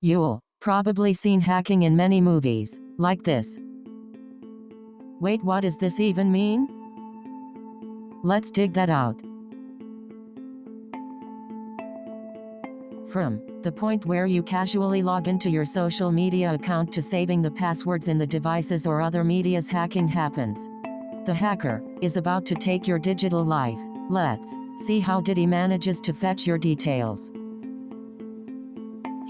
You'll probably seen hacking in many movies, like this. Wait, what does this even mean? Let's dig that out. From the point where you casually log into your social media account to saving the passwords in the devices or other medias, hacking happens. The hacker is about to take your digital life. Let's see how did he manages to fetch your details.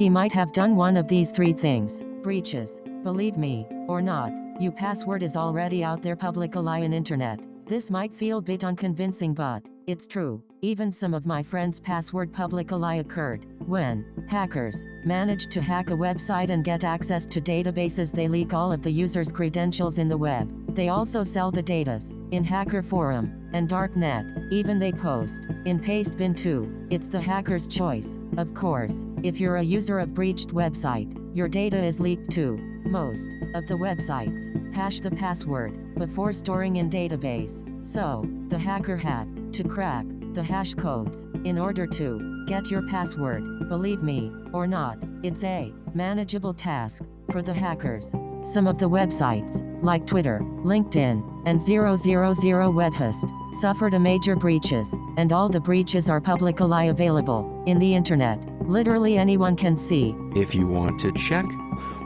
He might have done one of these three things. Breaches. Believe me or not, your password is already out there publicly on internet. This might feel bit unconvincing, but it's true. Even some of my friends' password publicly occurred when hackers managed to hack a website and get access to databases. They leak all of the users' credentials in the web. They also sell the datas in hacker forum and darknet. Even they post in paste bin too. It's the hacker's choice. Of course, if you're a user of breached website, your data is leaked too. Most of the websites hash the password before storing in database. So, the hacker had to crack the hash codes in order to get your password. Believe me or not, it's a manageable task for the hackers. Some of the websites, like Twitter, LinkedIn, and 000 Wethust, suffered a major breaches, and all the breaches are publicly available in the internet. Literally anyone can see. If you want to check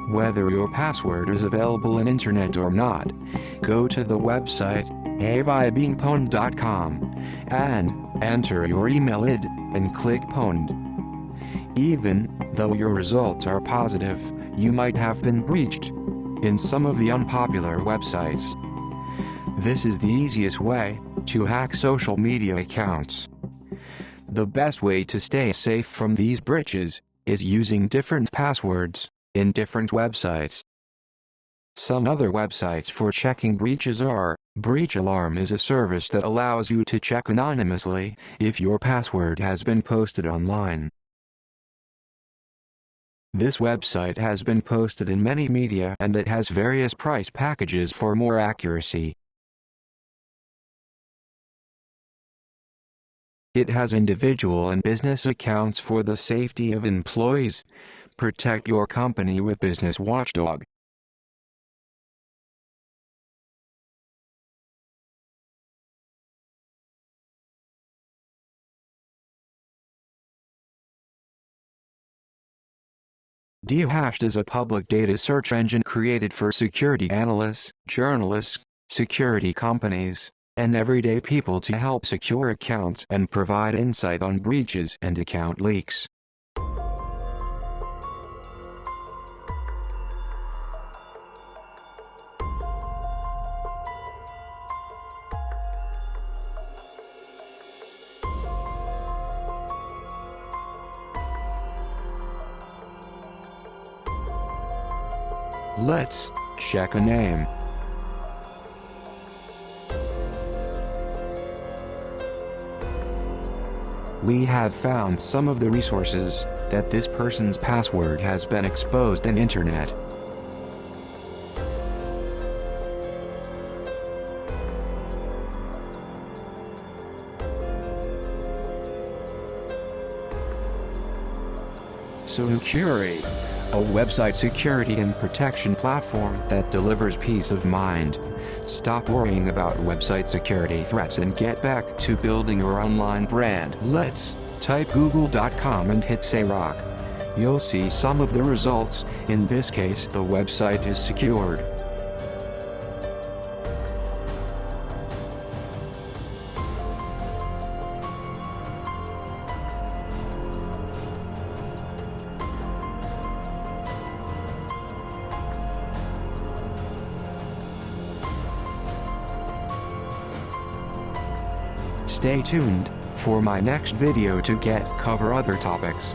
whether your password is available on internet or not, go to the website avibingpwned.com and enter your email ID and click pwned. Even though your results are positive, you might have been breached in some of the unpopular websites. This is the easiest way to hack social media accounts. The best way to stay safe from these breaches is using different passwords in different websites. Some other websites for checking breaches are: Breach Alarm is a service that allows you to check anonymously if your password has been posted online. This website has been posted in many media and it has various price packages for more accuracy. It has individual and business accounts for the safety of employees. Protect your company with Business Watchdog. Dehashed is a public data search engine created for security analysts, journalists, security companies, and everyday people to help secure accounts and provide insight on breaches and account leaks. Let's check a name. We have found some of the resources that this person's password has been exposed on internet. Security, a website security and protection platform that delivers peace of mind. Stop worrying about website security threats and get back to building your online brand. Let's type google.com and hit say rock. You'll see some of the results. In this case, the website is secured. Stay tuned for my next video to cover other topics.